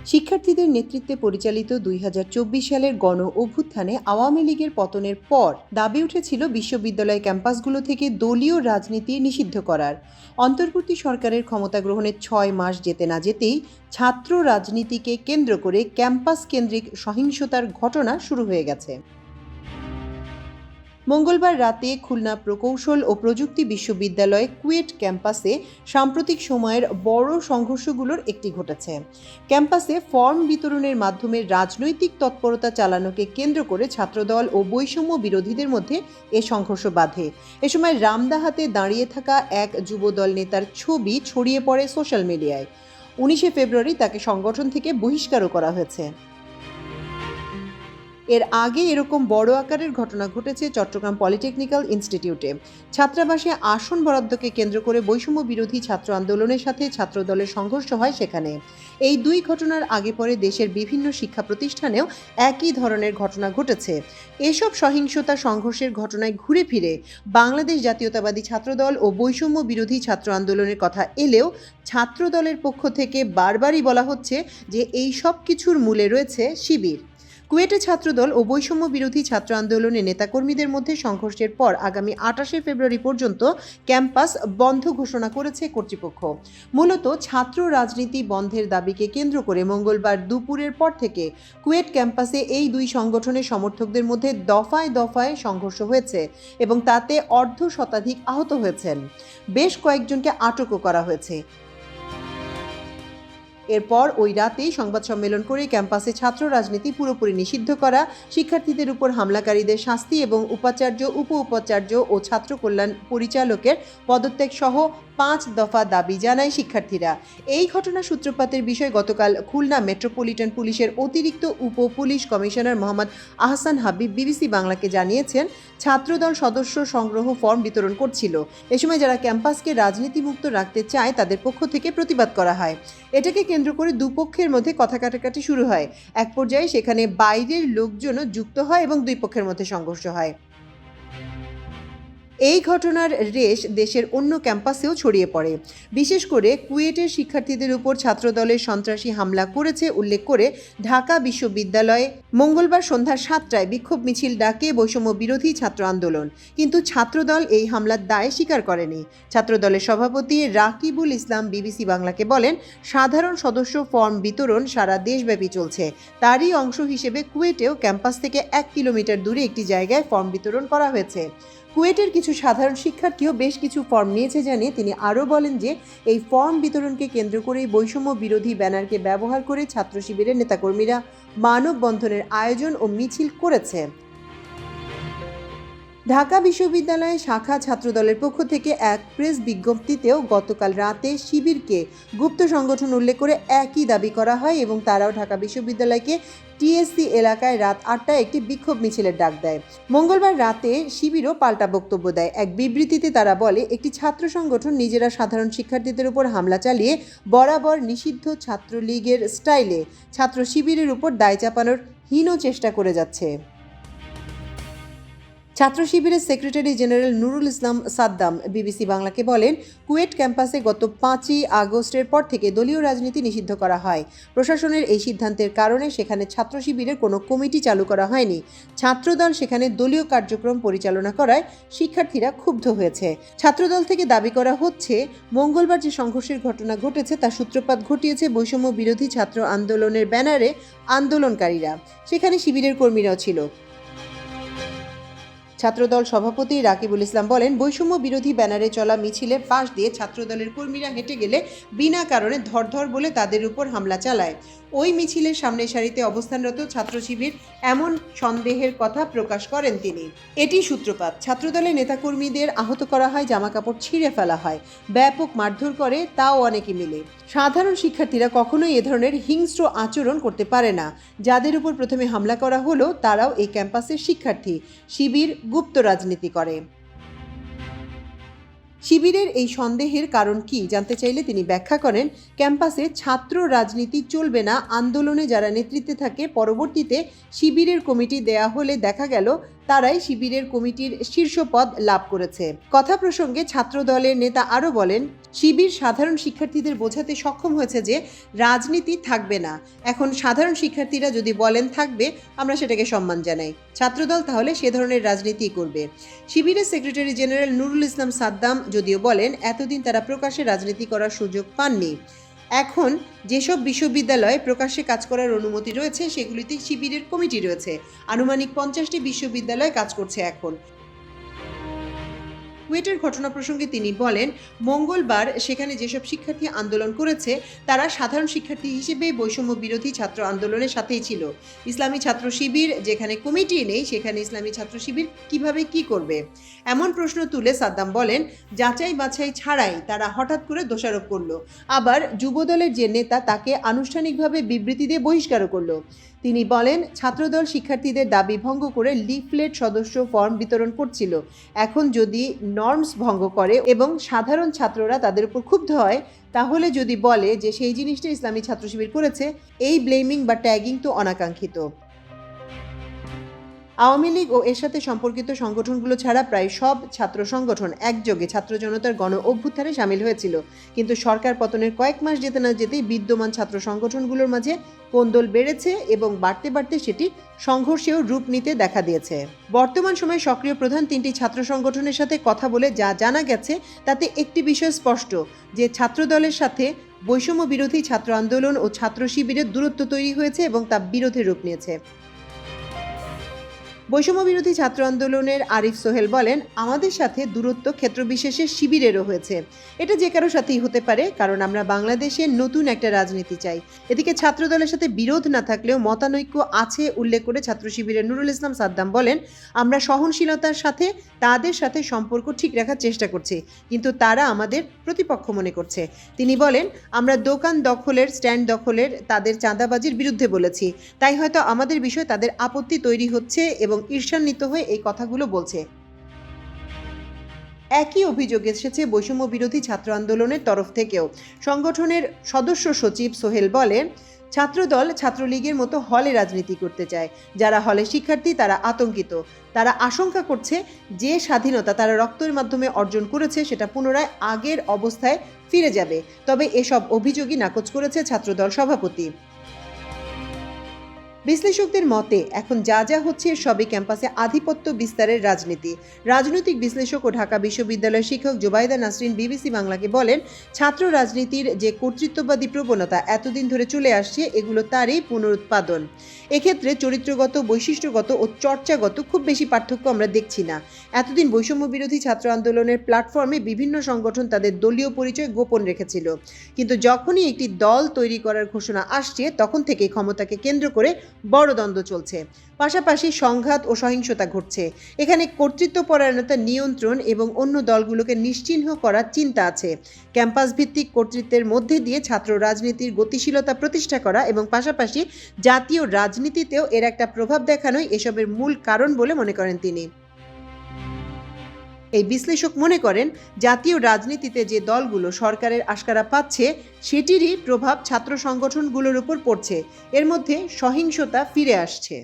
শিক্ষার্থীদের নেতৃত্বে পরিচালিত ২০২৪ সালের গণ অভ্যুত্থানে আওয়ামী লীগের পতনের পর দাবি উঠেছিল বিশ্ববিদ্যালয় ক্যাম্পাসগুলো থেকে দলীয় রাজনীতি নিষিদ্ধ করার। অন্তর্বর্তী সরকারের ক্ষমতা গ্রহণের ৬ মাস যেতে না যেতেই ছাত্র রাজনীতিকে কেন্দ্র করে ক্যাম্পাস কেন্দ্রিক সহিংসতার ঘটনা শুরু হয়ে গেছে। মঙ্গলবার রাতে খুলনা প্রকৌশল ও প্রযুক্তি বিশ্ববিদ্যালয় কুয়েট ক্যাম্পাসে সাম্প্রতিক সময়ের বড় সংঘর্ষগুলোর একটি ঘটেছে। ক্যাম্পাসে ফর্ম বিতরণের মাধ্যমে রাজনৈতিক তৎপরতা চালানোকে কেন্দ্র করে ছাত্রদল ও বৈষম্য বিরোধীদের মধ্যে এ সংঘর্ষ বাধে। এ সময় রামদাহাতে দাঁড়িয়ে থাকা এক যুবদল নেতার ছবি ছড়িয়ে পড়ে সোশ্যাল মিডিয়ায়। ১৯ ফেব্রুয়ারি তাকে সংগঠন থেকে বহিষ্কারও করা হয়েছে। এর আগে এরকম বড় আকারের ঘটনা ঘটেছে চট্টগ্রাম পলিটেকনিক্যাল ইনস্টিটিউটে। ছাত্রাবাসে আসন বরাদ্দকে কেন্দ্র করে বৈষম্য বিরোধী ছাত্র আন্দোলনের সাথে ছাত্রদলের সংঘর্ষ হয় সেখানে। এই দুই ঘটনার আগে পরে দেশের বিভিন্ন শিক্ষা প্রতিষ্ঠানেও একই ধরনের ঘটনা ঘটেছে। এসব সহিংসতা সংঘর্ষের ঘটনায় ঘুরে ফিরে বাংলাদেশ জাতীয়তাবাদী ছাত্রদল ও বৈষম্য বিরোধী ছাত্র আন্দোলনের কথা এলেও ছাত্রদলের পক্ষ থেকে বারবারই বলা হচ্ছে যে এই সব কিছুর মূলে রয়েছে শিবির। কুয়েটে ছাত্রদল ও বৈষম্য বিরোধী ছাত্র আন্দোলনের নেতাকর্মীদের মধ্যে সংঘর্ষের পর আগামী ২৮ ফেব্রুয়ারি পর্যন্ত ক্যাম্পাস বন্ধ ঘোষণা করেছে কর্তৃপক্ষ। মূলত ছাত্র রাজনীতি বন্ধের দাবিকে কেন্দ্র করে মঙ্গলবার দুপুরের পর থেকে কুয়েট ক্যাম্পাসে এই দুই সংগঠনের সমর্থকদের মধ্যে দফায় দফায় সংঘর্ষ হয়েছে এবং তাতে অর্ধশতাধিক আহত হয়েছেন। বেশ কয়েকজনকে আটকও করা হয়েছে। এরপর ওই রাতেই সংবাদ সম্মেলন করে ক্যাম্পাসে ছাত্র রাজনীতি পুরোপুরি নিষিদ্ধ করা, শিক্ষার্থীদের উপর হামলাকারীদের শাস্তি এবং উপাচার্য, উপ উপাচার্য ও ছাত্র কল্যাণ পরিচালকের পদত্যাগ সহ ৫ দফা দাবি জানায় শিক্ষার্থীরা। এই ঘটনার সূত্রপাতের বিষয়ে গতকাল খুলনা মেট্রোপলিটন পুলিশের অতিরিক্ত উপ police commissioner Mohammad Ahsan Habib BBC বাংলাকে জানিয়েছেন, ছাত্রদল সদস্য সংগ্রহ ফর্ম বিতরণ করছিল। এ সময় যারা ক্যাম্পাসকে রাজনীতিমুক্ত রাখতে চায় তাদের পক্ষ থেকে প্রতিবাদ করা হয়। এটাকে কেন্দ্র করে দুপক্ষের মধ্যে কথা কাটাকাটি শুরু হয়। এক পর্যায়ে সেখানে বাইরের লোকজনও যুক্ত হয় এবং দুই পক্ষের মধ্যে সংঘর্ষ হয়। এই ঘটনার রেশ দেশের অন্য ক্যাম্পাসেও ছড়িয়ে পড়ে। বিশেষ করে কুয়েটের শিক্ষার্থীদের উপর ছাত্রদলের সন্ত্রাসী হামলা করেছে উল্লেখ করে ঢাকা বিশ্ববিদ্যালয়ে মঙ্গলবার সন্ধ্যা ৭টায় বিক্ষোভ মিছিল ডাকে বৈষম্য বিরোধী ছাত্র আন্দোলন। কিন্তু ছাত্রদল এই হামলার দায় স্বীকার করেনি। ছাত্রদলের সভাপতি রাকিবুল ইসলাম বিবিসি বাংলাকে বলেন, সাধারণ সদস্য ফর্ম বিতরণ সারা দেশব্যাপী চলছে। তারই অংশ হিসেবে কুয়েটেও ক্যাম্পাস থেকে ১ কিলোমিটার দূরে একটি জায়গায় ফর্ম বিতরণ করা হয়েছে। কুয়েটের কিছু সাধারণ শিক্ষার্থীও বেশ কিছু ফর্ম নিয়েছে জানিয়ে তিনি আরও বলেন যে এই ফর্ম বিতরণকে কেন্দ্র করেই বৈষম্য বিরোধী ব্যানারকে ব্যবহার করে ছাত্র শিবিরের নেতাকর্মীরা মানববন্ধনের আয়োজন ও মিছিল করেছে। ঢাকা বিশ্ববিদ্যালয়ে শাখা ছাত্রদলের পক্ষ থেকে এক প্রেস বিজ্ঞপ্তিতেও গতকাল রাতে শিবিরকে গুপ্ত সংগঠন উল্লেখ করে একই দাবি করা হয় এবং তারাও ঢাকা বিশ্ববিদ্যালয়কে টিএসসি এলাকায় রাত ৮টায় একটি বিক্ষোভ মিছিলের ডাক দেয়। মঙ্গলবার রাতে শিবিরও পাল্টা বক্তব্য দেয়। এক বিবৃতিতে তারা বলে, একটি ছাত্র সংগঠন নিজেরা সাধারণ শিক্ষার্থীদের উপর হামলা চালিয়ে বরাবর নিষিদ্ধ ছাত্রলীগের স্টাইলে ছাত্র শিবিরের উপর দায় চাপানোর হীন চেষ্টা করে যাচ্ছে। ছাত্র শিবিরের secretary general Nurul Islam Saddam BBC বাংলাকে বলেন, কুয়েট ক্যাম্পাসে গত ৫ই আগস্টের পর থেকে দলীয় রাজনীতি নিষিদ্ধ করা হয়। প্রশাসনের এই সিদ্ধান্তের কারণে সেখানে ছাত্র শিবিরের কোনো কমিটি চালু করা হয়নি। ছাত্রদল সেখানে দলীয় কার্যক্রম পরিচালনা করায় শিক্ষার্থীরা ক্ষুব্ধ হয়েছে। ছাত্রদল থেকে দাবি করা হচ্ছে, মঙ্গলবার যে সংঘর্ষের ঘটনা ঘটেছে তা সূত্রপাত ঘটিয়েছে বৈষম্য বিরোধী ছাত্র আন্দোলনের ব্যানারে আন্দোলনকারীরা। সেখানে শিবিরের কর্মীরাও ছিল। ছাত্রদল সভাপতি রাকিবুল ইসলাম বলেন, বৈষম্য বিরোধী ব্যানারে চলা মিছিলের পাশ দিয়ে ছাত্রদলের কর্মীরা হেঁটে গেলে বিনা কারণে ধরধর বলে তাদের উপর হামলা চালায়। ওই মিছিলের সামনের সারিতে অবস্থানরত ছাত্র শিবির এমন সন্দেহের কথা প্রকাশ করেন তিনি। এটি সূত্রপাত। ছাত্রদলের নেতাকর্মীদের আহত করা হয়, জামাকাপড় ছিঁড়ে ফেলা হয়, ব্যাপক মারধর করে, তাও অনেকে মিলে। সাধারণ শিক্ষার্থীরা কখনোই এ ধরনের হিংস্র আচরণ করতে পারে না। যাদের উপর প্রথমে হামলা করা হলো তারাও এই ক্যাম্পাসের শিক্ষার্থী। শিবির গুপ্ত রাজনীতি করে। শিবিরের এই সন্দেহের কারণ কি জানতে চাইলে তিনি ব্যাখ্যা করেন, ক্যাম্পাসে ছাত্র রাজনীতি চলবে না, আন্দোলনে যারা নেতৃত্বে থাকে পরবর্তীতে শিবিরের কমিটি দেয়া হলে দেখা গেল তারাই শিবিরের কমিটির শীর্ষ পদ লাভ করেছে। কথা প্রসঙ্গে ছাত্র দলের নেতা আরও বলেন, শিবির সাধারণ শিক্ষার্থীদের বোঝাতে সক্ষম হয়েছে যে রাজনীতি থাকবে না। এখন সাধারণ শিক্ষার্থীরা যদি বলেন থাকবে, আমরা সেটাকে সম্মান জানাই। ছাত্রদল তাহলে সে ধরনের রাজনীতি করবে। শিবিরের সেক্রেটারি জেনারেল নুরুল ইসলাম সাদ্দাম যদিও বলেন, এতদিন তারা প্রকাশ্যে রাজনীতি করার সুযোগ পাননি। এখন যেসব বিশ্ববিদ্যালয়ে প্রকাশ্যে কাজ করার অনুমতি রয়েছে সেগুলিতে শিবিরের কমিটি রয়েছে। আনুমানিক 50টি বিশ্ববিদ্যালয় কাজ করছে এখন। কুয়েটের ঘটনা প্রসঙ্গে তিনি বলেন, মঙ্গলবার সেখানে যেসব শিক্ষার্থী আন্দোলন করেছে তারা সাধারণ শিক্ষার্থী হিসেবে বৈষম্য বিরোধী ছাত্র আন্দোলনের সাথেই ছিল। ইসলামী ছাত্র শিবির যেখানে কমিটি নেই সেখানে ইসলামী ছাত্র শিবির কিভাবে কি করবে? এমন প্রশ্ন তুলে সাদ্দাম বলেন, যাচাই বাছাই ছাড়াই তারা হঠাৎ করে দোষারোপ করলো। আবার যুবদলের যে নেতা তাকে আনুষ্ঠানিকভাবে বিবৃতি দিয়ে বহিষ্কারও করলো। তিনি বলেন, ছাত্রদল শিক্ষার্থীদের দাবি ভঙ্গ করে লিফলেট সদস্য ফর্ম বিতরণ করছিল। এখন যদি নর্মস ভঙ্গ করে এবং সাধারণ ছাত্ররা তাদের উপর ক্ষুব্ধ হয়, তাহলে যদি বলে যে সেই জিনিসটা ইসলামী ছাত্র শিবির করেছে, এই ব্লেমিং বা ট্যাগিং তো অনাকাঙ্ক্ষিত। আওয়ামী লীগ ও এর সাথে সম্পর্কিত সংগঠনগুলো ছাড়া প্রায় সব ছাত্র সংগঠন একযোগে ছাত্র জনতার গণ অভ্যুত্থানে সামিল হয়েছিল। কিন্তু সরকার পতনের কয়েক মাস যেতে না যেতেই বিদ্যমান ছাত্র সংগঠনগুলোর মাঝে কোন্দল বেড়েছে এবং বাড়তে বাড়তে সেটি সংঘর্ষেও রূপ নিতে দেখা দিয়েছে। বর্তমান সময়ে সক্রিয় প্রধান 3টি ছাত্র সংগঠনের সাথে কথা বলে যা জানা গেছে তাতে একটি বিষয় স্পষ্ট, যে ছাত্রদলের সাথে বৈষম্য বিরোধী ছাত্র আন্দোলন ও ছাত্র শিবিরের দূরত্ব তৈরি হয়েছে এবং তা বিরোধী রূপ নিয়েছে। বৈষম্য বিরোধী ছাত্র আন্দোলনের আরিফ সোহেল বলেন, আমাদের সাথে দূরত্ব ক্ষেত্রবিশেষে শিবিরেরও হয়েছে। এটা যে কারো সাথেই হতে পারে, কারণ আমরা বাংলাদেশে নতুন একটা রাজনীতি চাই। এদিকে ছাত্র দলের সাথে বিরোধ না থাকলেও মতানৈক্য আছে উল্লেখ করে ছাত্র শিবিরের নুরুল ইসলাম সাদ্দাম বলেন, আমরা সহনশীলতার সাথে তাদের সাথে সম্পর্ক ঠিক রাখার চেষ্টা করছি, কিন্তু তারা আমাদের প্রতিপক্ষ মনে করছে। তিনি বলেন, আমরা দোকান দখলের, স্ট্যান্ড দখলের, তাদের চাঁদাবাজির বিরুদ্ধে বলেছি, তাই হয়তো আমাদের বিষয়ে তাদের আপত্তি তৈরি হচ্ছে এবং ঈর্ষান্বিত হয়ে এই কথাগুলো বলছে। একই অভিযোগ এসেছে বৈষম্য বিরোধী ছাত্র আন্দোলনের তরফ থেকেও। সংগঠনের সদস্য সচিব সোহেল বলেন, ছাত্রদল ছাত্রলীগের মতো হলে রাজনীতি করতে চায়। যারা হলে শিক্ষার্থী তারা আতঙ্কিত। তারা আশঙ্কা করছে যে স্বাধীনতা তারা রক্তের মাধ্যমে অর্জন করেছে সেটা পুনরায় আগের অবস্থায় ফিরে যাবে। তবে এসব অভিযোগই নাকচ করেছে ছাত্রদল সভাপতি। বিশ্লেষকদের মতে এখন যা যা হচ্ছে সবই ক্যাম্পাসে আধিপত্য বিস্তারের রাজনীতি। রাজনৈতিক বিশ্লেষক ও ঢাকা বিশ্ববিদ্যালয়ের শিক্ষক জুবাইদা নাসরিন বিবিসি বাংলাকে বলেন, ছাত্র রাজনীতির যে কর্তৃত্ববাদী প্রবণতা এতদিন ধরে চলে আসছে এগুলো তারই পুনরুৎপাদন। এক্ষেত্রে চরিত্রগত, বৈশিষ্ট্যগত ও চর্চাগত খুব বেশি পার্থক্য আমরা দেখছি না। এতদিন বৈষম্য বিরোধী ছাত্র আন্দোলনের প্ল্যাটফর্মে বিভিন্ন সংগঠন তাদের দলীয় পরিচয় গোপন রেখেছিল, কিন্তু যখনই একটি দল তৈরি করার ঘোষণা আসছে তখন থেকে ক্ষমতাকে কেন্দ্র করে বড় দ্বন্দ্ব চলছে। পাশাপাশি সংঘাত ও সহিংসতা ঘটছে। এখানে কর্তৃত্বপরায়ণতা নিয়ন্ত্রণ এবং অন্য দলগুলোকে নিশ্চিহ্ন করার চিন্তা আছে। ক্যাম্পাস ভিত্তিক কর্তৃত্বের মধ্যে দিয়ে ছাত্র রাজনীতির গতিশীলতা প্রতিষ্ঠা করা এবং পাশাপাশি জাতীয় রাজনীতিতেও এর একটা প্রভাব দেখানোই এসবের মূল কারণ বলে মনে করেন তিনি। এই বিশ্লেষক মনে করেন, জাতীয় রাজনীতিতে যে দলগুলো সরকারের আশকারা পাচ্ছে সেটিরই প্রভাব ছাত্র সংগঠনগুলোর উপর পড়ছে। এর মধ্যে সহিংসতা ফিরে আসছে।